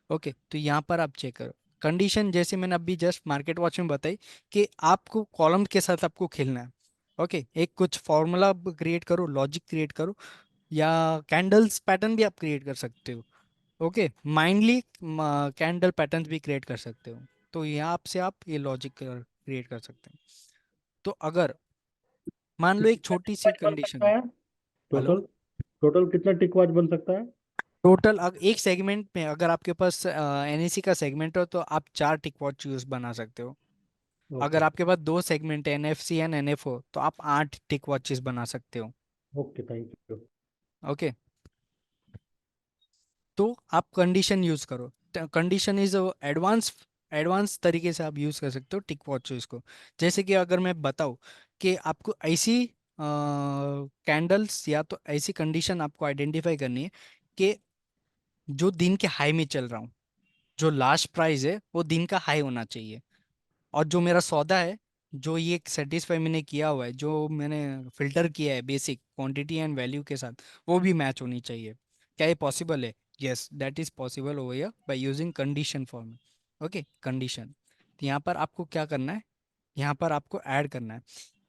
A: ओके। तो यहाँ पर आप चेक करो कंडीशन, जैसे मैंने अभी जस्ट मार्केट वॉच में बताई कि आपको कॉलम के साथ आपको खेलना है। ओके। एक कुछ फॉर्मूला क्रिएट करो, लॉजिक क्रिएट करो, या कैंडल्स पैटर्न भी आप क्रिएट कर सकते हो। ओके। माइंडली कैंडल पैटर्न्स भी क्रिएट कर सकते हो। तो यहाँ से आप ये लॉजिक क्रिएट कर सकते हैं। तो अगर मान लो एक
B: कितना
A: छोटी सी
B: टिकवाच बन
A: कंडीशन
B: सकता
A: है।
B: है
A: हेलो।
B: टोटल? टोटल कितना टिकवाच बन सकता है?
A: टोटल एक सेगमेंट में अगर आपके पास एनएसी का सेगमेंट हो तो आप 4 टिक वॉच यूज बना सकते हो।
B: ओके।
A: अगर आपके पास 2 सेगमेंट है, एनएफसी एंड एनएफओ, तो आप 8 टिक वॉचेस बना सकते हो।
B: Okay, thank you.
A: ओके। तो आप कंडीशन यूज करो, कंडीशन इज एडवांस, एडवांस तरीके से आप यूज कर सकते हो टिक वॉचेस को। जैसे कि अगर मैं बताऊं कि आपको ऐसी कैंडल्स या तो ऐसी कंडीशन आपको आइडेंटिफाई करनी है कि जो दिन के हाई में चल रहा हूँ, जो लास्ट प्राइस है वो दिन का हाई होना चाहिए, और जो मेरा सौदा है, जो ये सेटिस्फाई मैंने किया हुआ है, जो मैंने फिल्टर किया है बेसिक क्वांटिटी एंड वैल्यू के साथ, वो भी मैच होनी चाहिए। क्या ये पॉसिबल है? Yes, that is possible over here by using condition form. Okay. Condition, तो यहाँ पर आपको क्या करना है, यहाँ पर आपको ऐड करना है,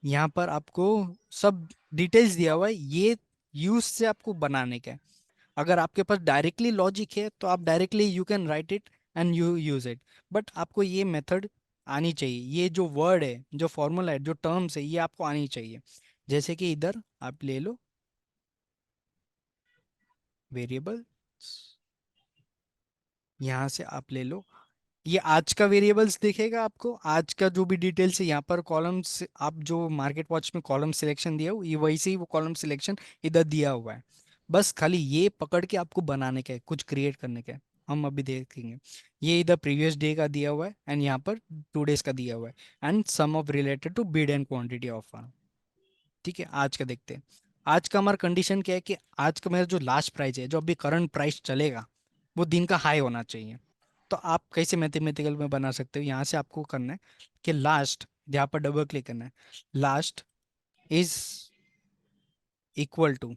A: यहाँ पर आपको सब डिटेल्स दिया हुआ है, ये यूज से आपको बनाने का है। अगर आपके पास डायरेक्टली लॉजिक है तो आप directly you can write it and you use it, but आपको ये मेथड आनी चाहिए, ये जो वर्ड है, जो फॉर्मूला है, जो टर्म्स है, ये आपको आनी चाहिए। जैसे कि इधर आप ले लो वेरिएबल, यहाँ से आप ले लो, ये आज का वेरिएबल्स दिखेगा आपको, आज का जो भी डिटेल्स है, यहाँ पर कॉलम्स, आप जो मार्केट वॉच में कॉलम सिलेक्शन दिया हो, ये वैसे ही वो कॉलम सिलेक्शन इधर दिया हुआ है। बस खाली ये पकड़ के आपको बनाने का है, कुछ क्रिएट करने का है। हम अभी देखेंगे। ये इधर प्रीवियस डे का दिया हुआ है, एंड यहाँ पर 2 डेज का दिया हुआ है, and some of related to bid and quantity of firm. ठीक है, आज का देखते हैं। आज का हमारा कंडीशन क्या है कि आज का मेरा जो लास्ट प्राइस है, जो अभी करंट प्राइस चलेगा, वो दिन का हाई होना चाहिए। तो आप कैसे मैथमेटिकल में बना सकते हो, यहाँ से आपको करना है कि लास्ट, यहाँ पर डबल क्लिक करना है, लास्ट इज इक्वल टू,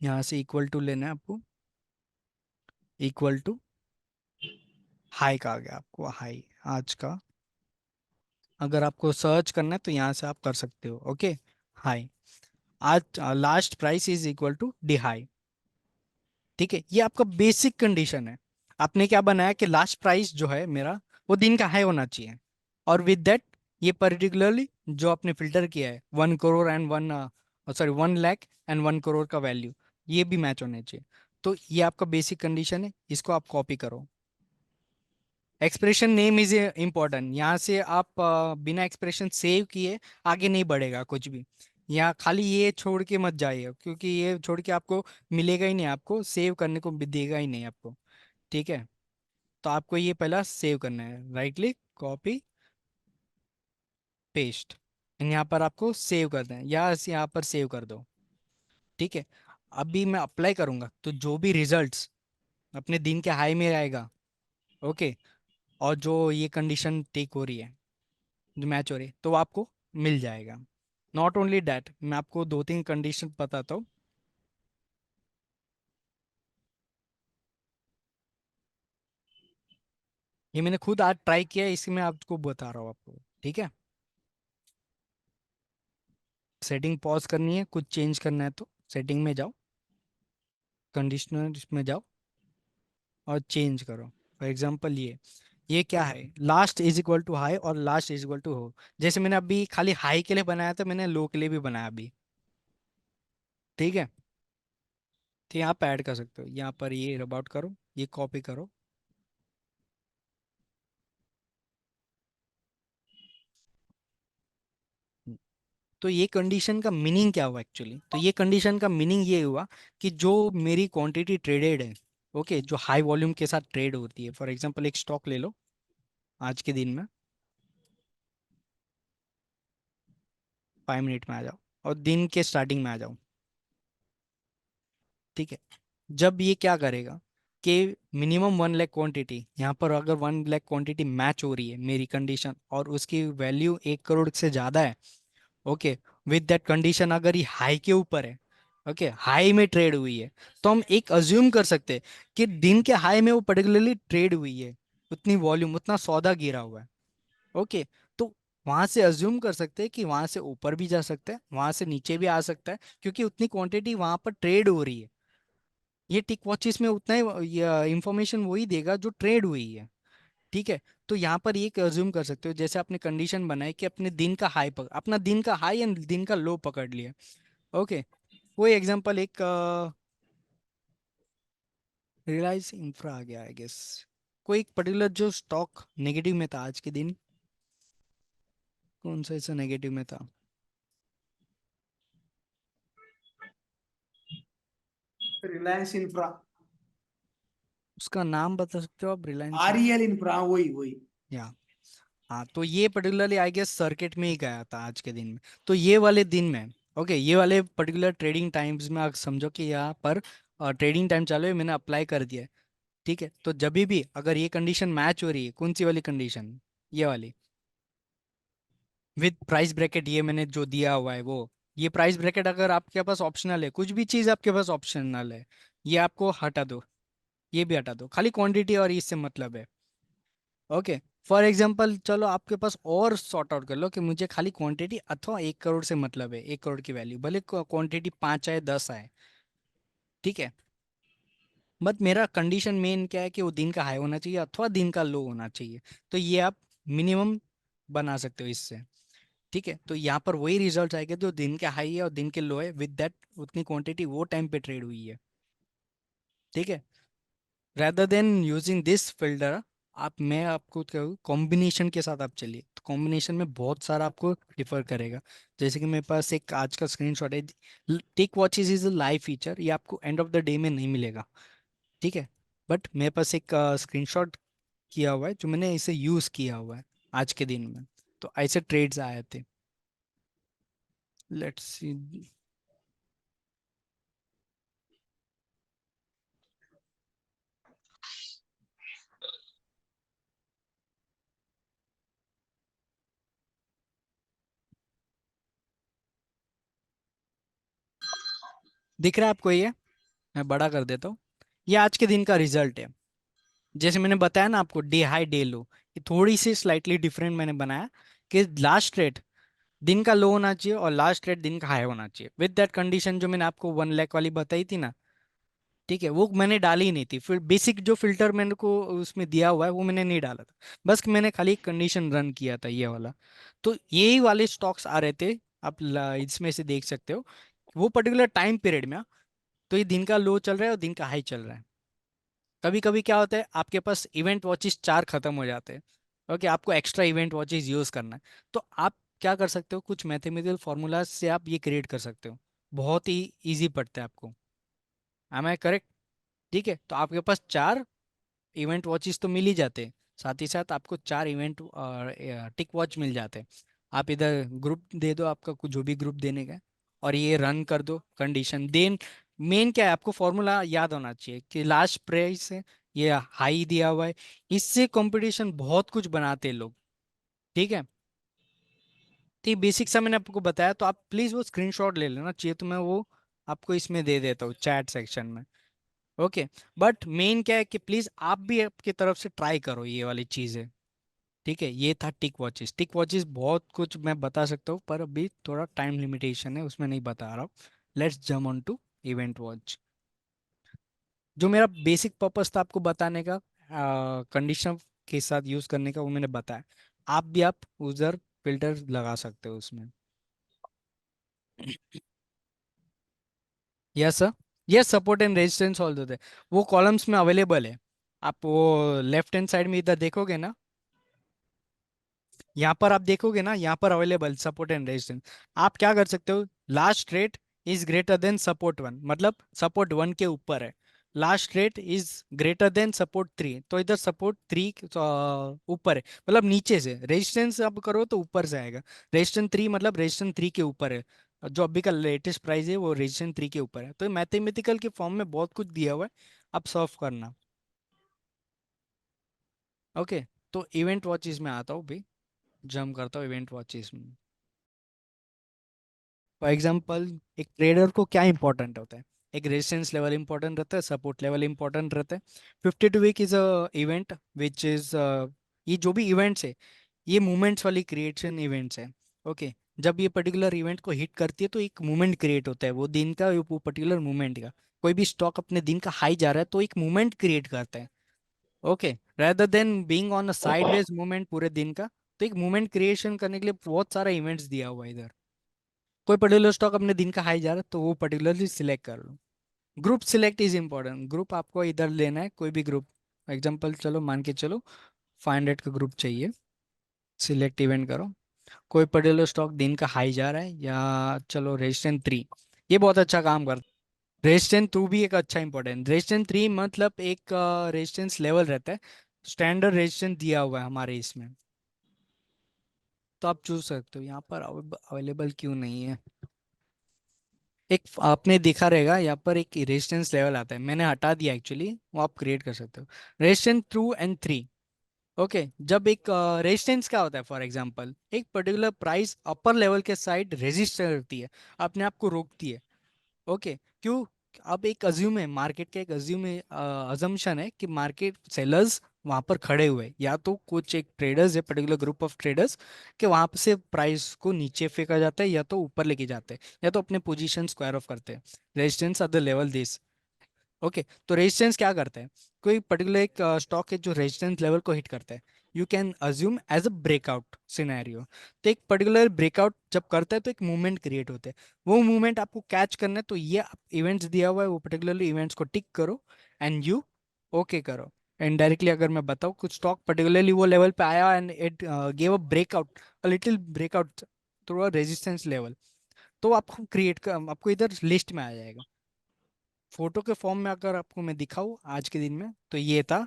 A: यहाँ से इक्वल टू लेना है आपको, इक्वल टू हाई का आ गया आपको, हाई आज का। अगर आपको सर्च करना है तो यहाँ से आप कर सकते हो। ओके। हाई, आज last price is equal to the high. ठीक है, ये आपका बेसिक कंडीशन है। आपने क्या बनाया कि लास्ट प्राइस जो है मेरा, वो दिन का हाई होना चाहिए, और विद दैट ये पर्टिकुलरली जो आपने फिल्टर किया है 1 करोड़ एंड 1 लाख एंड 1 करोड़ का वैल्यू, ये भी मैच होने चाहिए। तो ये आपका बेसिक कंडीशन है, इसको आप कॉपी करो। एक्सप्रेशन नेम इज इम्पोर्टेंट, यहाँ से आप बिना एक्सप्रेशन सेव किए आगे नहीं बढ़ेगा कुछ भी। यहाँ खाली ये छोड़ के मत जाइए, क्योंकि ये छोड़ के आपको मिलेगा ही नहीं, आपको सेव करने को भी देगा ही नहीं आपको। ठीक है। तो आपको ये पहला सेव करना है, राइट क्लिक, कॉपी, पेस्ट, यहाँ पर आपको सेव करना है, या यहाँ पर सेव कर दो। ठीक है। अभी मैं अप्लाई करूंगा तो जो भी रिजल्ट्स अपने दिन के हाई में आएगा, ओके, और जो ये कंडीशन टिक हो रही है, जो मैच हो रही है, तो वो आपको मिल जाएगा। नॉट ओनली डैट, मैं आपको दो तीन कंडीशन बताता हूँ। ये मैंने खुद आज ट्राई किया है, इसमें आपको बता रहा हूँ आपको। ठीक है। सेटिंग पॉज करनी है, कुछ चेंज करना है तो सेटिंग में जाओ, कंडीशनर में जाओ और चेंज करो। फॉर एग्जांपल ये क्या है, last is equal to high और लास्ट इज इक्वल टू हो। जैसे मैंने अभी खाली हाई के लिए बनाया था, मैंने लो के लिए भी बनाया अभी। ठीक है। तो यहाँ पे ऐड कर सकते हो, यहाँ पर ये अबाउट करो, ये कॉपी करो। तो ये कंडीशन का मीनिंग क्या हुआ एक्चुअली, तो ये कंडीशन का मीनिंग ये हुआ कि जो मेरी क्वांटिटी ट्रेडेड है, ओके, जो हाई वॉल्यूम के साथ ट्रेड होती है, फॉर एग्जांपल एक स्टॉक ले लो आज के दिन में, 5 मिनट में आ जाओ और दिन के स्टार्टिंग में आ जाओ। ठीक है। जब ये क्या करेगा कि मिनिमम 1 लाख क्वांटिटी, यहाँ पर अगर 1 लाख क्वांटिटी मैच हो रही है मेरी कंडीशन और उसकी वैल्यू 1 करोड़ से ज़्यादा है, ओके, विद दैट कंडीशन अगर ये हाई के ऊपर है, ओके, हाई में ट्रेड हुई है, तो हम एक अज्यूम कर सकते हैं कि दिन के हाई में वो पर्टिकुलरली ट्रेड हुई है, उतनी वॉल्यूम, उतना सौदा गिरा हुआ है, ओके। तो वहां से अज्यूम कर सकते हैं कि वहां से ऊपर भी जा सकता है, वहां से नीचे भी आ सकता है, क्योंकि उतनी क्वांटिटी वहां पर ट्रेड हो रही है। ये टिक वॉचेस में उतना ही इंफॉर्मेशन वही देगा जो ट्रेड हुई है। ठीक है। तो यहाँ पर ये अज्यूम कर सकते हो, जैसे आपने कंडीशन बनाई कि अपने दिन का हाई पकड़, अपना दिन का हाई एंड दिन का लो पकड़ लिया, ओके। कोई एग्जांपल एक रिलायंस इंफ्रा आ गया आई गेस, कोई एक पर्टिकुलर जो स्टॉक नेगेटिव में था आज के दिन, कौन सा ऐसा नेगेटिव में था,
C: रिलायंस इंफ्रा,
A: उसका नाम बता सकते हो आप, रिलायंस?
C: आरईएल इंफ्रा, वही वही।
A: या हाँ, तो ये पर्टिकुलरली आई गेस सर्किट में ही गया था आज के दिन में। तो ये वाले दिन में, ओके, ये वाले पर्टिकुलर ट्रेडिंग टाइम्स में आप समझो कि यहाँ पर ट्रेडिंग टाइम चालू है, मैंने अप्लाई कर दिया है। ठीक है। तो जब भी अगर ये कंडीशन मैच हो रही है, कौन सी वाली कंडीशन, ये वाली, विद प्राइस ब्रैकेट, ये मैंने जो दिया हुआ है वो, ये प्राइस ब्रैकेट अगर आपके पास ऑप्शनल है, कुछ भी चीज़ आपके पास ऑप्शनल है, ये आपको हटा दो, ये भी हटा दो, खाली क्वांटिटी और इससे मतलब है, ओके। फॉर एग्जाम्पल चलो आपके पास और सॉर्ट आउट कर लो कि मुझे खाली क्वांटिटी अथवा 1 करोड़ से मतलब है, 1 करोड़ की वैल्यू, भले क्वांटिटी 5 आए 10 आए। ठीक है। बट मेरा कंडीशन मेन क्या है कि वो दिन का हाई होना चाहिए अथवा दिन का लो होना चाहिए। तो ये आप मिनिमम बना सकते हो इससे। ठीक है। तो यहाँ पर वही रिजल्ट आएगा जो दिन के हाई है और दिन के लो है, विद दैट उतनी क्वांटिटी वो टाइम पे ट्रेड हुई है। ठीक है। rather then using this filter, आप, मैं आपको क्या, कॉम्बिनेशन के साथ आप चलिए, तो कॉम्बिनेशन में बहुत सारा आपको डिफर करेगा। जैसे कि मेरे पास एक आज का स्क्रीनशॉट है, tick watches is a live feature, ये आपको एंड ऑफ द डे में नहीं मिलेगा। ठीक है। बट मेरे पास एक स्क्रीनशॉट किया हुआ है जो मैंने इसे यूज किया हुआ है आज के दिन में, तो ऐसे ट्रेड्स आए थे। Let's see. दिख रहा है आपको ये? मैं बड़ा कर देता हूँ। ये आज के दिन का रिजल्ट है। जैसे मैंने बताया ना आपको, डे हाई डे लो, ये थोड़ी सी स्लाइटली डिफरेंट मैंने बनाया कि लास्ट रेट दिन का लो होना चाहिए और लास्ट रेट दिन का हाई होना चाहिए, विद दैट कंडीशन जो मैंने आपको 1 लाख वाली बताई थी ना। ठीक है। वो मैंने डाली ही नहीं थी, फिर बेसिक जो फिल्टर मैंने को उसमें दिया हुआ है वो मैंने नहीं डाला था, बस मैंने खाली एक कंडीशन रन किया था ये वाला। तो यही वाले स्टॉक्स आ रहे थे, आप इसमें से देख सकते हो वो पर्टिकुलर टाइम पीरियड में। तो ये दिन का लो चल रहा है और दिन का हाई चल रहा है। कभी कभी क्या होता है, आपके पास इवेंट वॉचेस 4 खत्म हो जाते हैं, ओके, आपको एक्स्ट्रा इवेंट वॉचेस यूज करना है, तो आप क्या कर सकते हो, कुछ मैथमेटिकल फॉर्मूला से आप ये क्रिएट कर सकते हो। बहुत ही इजी पड़ता है आपको। Am I correct? ठीक है। तो आपके पास 4 इवेंट वॉचेस तो मिल ही जाते हैं, साथ ही साथ आपको 4 इवेंट टिक वॉच मिल जाते हैं। आप इधर ग्रुप दे दो आपका जो भी ग्रुप देने का है, और ये रन कर दो कंडीशन। देन मेन क्या है, आपको फॉर्मूला याद होना चाहिए कि लास्ट प्राइस है, ये हाई दिया हुआ है, इससे कंपटीशन बहुत कुछ बनाते हैं लोग। ठीक है, तो ये बेसिक सा मैंने आपको बताया, तो आप प्लीज वो स्क्रीनशॉट ले लेना, चाहिए तो मैं वो आपको इसमें दे देता हूँ चैट सेक्शन में। ओके, बट मेन क्या है कि प्लीज आप भी आपकी तरफ से ट्राई करो ये वाली चीजें। ठीक है, ये था टिक वॉचेस। टिक वॉचेस बहुत कुछ मैं बता सकता हूँ, पर अभी थोड़ा टाइम लिमिटेशन है, उसमें नहीं बता रहा हूँ। लेट्स जम ऑन टू इवेंट वॉच। जो मेरा बेसिक पर्पस था आपको बताने का, कंडीशन के साथ यूज करने का, वो मैंने बताया। आप उधर फिल्टर लगा सकते हो उसमें। Yes sir, yes, support and resistance all दो, वो कॉलम्स में अवेलेबल है। आप वो लेफ्ट हैंड साइड में इधर देखोगे ना, यहाँ पर आप देखोगे ना, यहाँ पर अवेलेबल सपोर्ट एंड रेजिस्टेंस। आप क्या कर सकते हो, last rate is greater than support 1, मतलब सपोर्ट 1 के ऊपर है। Last rate is greater than support 3, तो इधर सपोर्ट 3 ऊपर है, मतलब नीचे से। रेजिस्टेंस आप करो तो ऊपर से आएगा। रेजिस्टेंस 3 मतलब रेजिस्टेंस 3 के ऊपर है। जो अभी का लेटेस्ट प्राइस है वो रेजिस्टेंस 3 के ऊपर है, तो मैथमेटिकल के फॉर्म में बहुत कुछ दिया हुआ है, आप सॉल्व करना। ओके, तो इवेंट वॉचेस में आता हूँ भी, जम करता हूँ इवेंट वॉचेस में। फॉर एग्जाम्पल, एक ट्रेडर को क्या इंपॉर्टेंट होता है, एक रेजिस्टेंस लेवल इंपॉर्टेंट रहता है, सपोर्ट लेवल इंपॉर्टेंट रहता है। 52 week is a event which is, ये जो भी इवेंट्स है, ये मूवमेंट्स वाली क्रिएशन इवेंट्स है। ओके, जब ये पर्टिकुलर इवेंट को हिट करती है तो एक मूवमेंट क्रिएट होता है, वो दिन का, वो पर्टिकुलर मूवमेंट का। कोई भी स्टॉक अपने दिन का हाई जा रहा है तो एक मूवमेंट क्रिएट करता है। Okay, rather then being on a sideways movement पूरे दिन का, तो एक मूवमेंट क्रिएशन करने के लिए बहुत सारा इवेंट्स दिया हुआ है इधर। कोई पर्टिकुलर स्टॉक अपने दिन का हाई जा रहा है तो वो पर्टिकुलरली सिलेक्ट कर लो। Group select is important, group आपको इधर लेना है, कोई भी ग्रुप। एग्जांपल चलो मान के चलो 500 का ग्रुप चाहिए, सिलेक्ट इवेंट करो। कोई पर्टिकुलर स्टॉक दिन का हाई जा रहा है, या चलो रेजिस्टेंस 3, ये बहुत अच्छा काम करता है। रेजिस्टेंस 2 भी एक अच्छा इंपॉर्टेंट, रेजिस्टेंस 3 मतलब एक रेजिस्टेंस लेवल रहता है, स्टैंडर्ड रेजिस्टेंस दिया हुआ है हमारे इसमें, तो आप चूज सकते हो। यहाँ पर अवेलेबल क्यों नहीं है, एक आपने देखा रहेगा यहाँ पर एक रेजिस्टेंस लेवल आता है, मैंने हटा दिया एक्चुअली, वो आप क्रिएट कर सकते हो। रेजिस्टेंस 2 और 3। ओके, जब एक रेजिस्टेंस क्या होता है, फॉर एग्जांपल एक पर्टिकुलर प्राइस अपर लेवल के साइड रेजिस्ट करती है, अपने आप को रोकती है। ओके, क्यों? अब एक अज्यूम है, मार्केट का एक अज्यूम है, अजम्पशन है कि मार्केट सेलर्स वहां पर खड़े हुए हैं, या तो कुछ एक ट्रेडर्स है, पर्टिकुलर ग्रुप ऑफ ट्रेडर्स, कि वहां से प्राइस को नीचे फेंका जाता है या तो ऊपर लेके जाते हैं, या तो अपने पोजीशन स्क्वायर ऑफ करते हैं। Resistance R the level this. Okay, तो रेजिस्टेंस क्या करता है, कोई पर्टिकुलर एक स्टॉक है जो रेजिस्टेंस लेवल को हिट करता है, you can assume as a breakout scenario. तो एक पर्टिकुलर ब्रेकआउट जब करता है तो एक मूवमेंट क्रिएट होता है, वो मूवमेंट आपको कैच करना है, तो ये इवेंट्स दिया हुआ है, वो पर्टिकुलरली इवेंट्स को टिक करो एंड यू ओके करो। एंड डायरेक्टली अगर मैं बताऊँ, कुछ स्टॉक पर्टिकुलरली वो लेवल पे आया and it gave a breakout, a little breakout through a resistance level, तो आपको क्रिएट कर, आपको इधर लिस्ट में आ जाएगा। फोटो के फॉर्म में अगर आपको मैं दिखाऊं आज के दिन में, तो ये था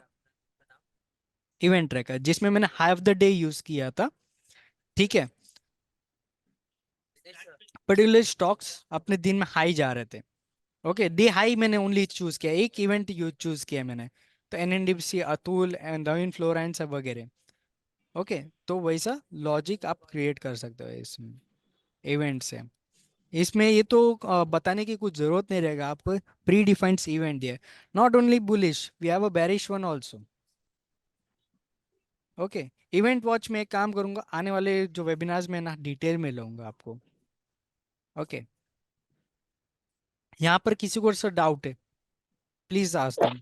A: इवेंट ट्रैकर, जिसमें मैंने हाफ द डे यूज किया था। ठीक है, पर्टिकुलर स्टॉक्स अपने दिन में हाई जा रहे थे। ओके, डे हाई मैंने ओनली चूज किया, एक इवेंट यूज चूज किया मैंने, तो एनएनडीसी, अतुल एंड नवीन फ्लोरेंस सब वगैरह। ओके, तो वैसा लॉजिक आप क्रिएट कर सकते हो इसमें, इवेंट से। इसमें ये तो बताने की कुछ जरूरत नहीं रहेगा, आपको प्री डिफाइंड इवेंट दिया। Not only bullish, we have a bearish one also. Okay, event watch में एक काम करूंगा, आने वाले जो वेबिनार्स में ना डिटेल में लूंगा आपको। ओके, यहाँ पर किसी को सर डाउट है, प्लीज आस्क देम।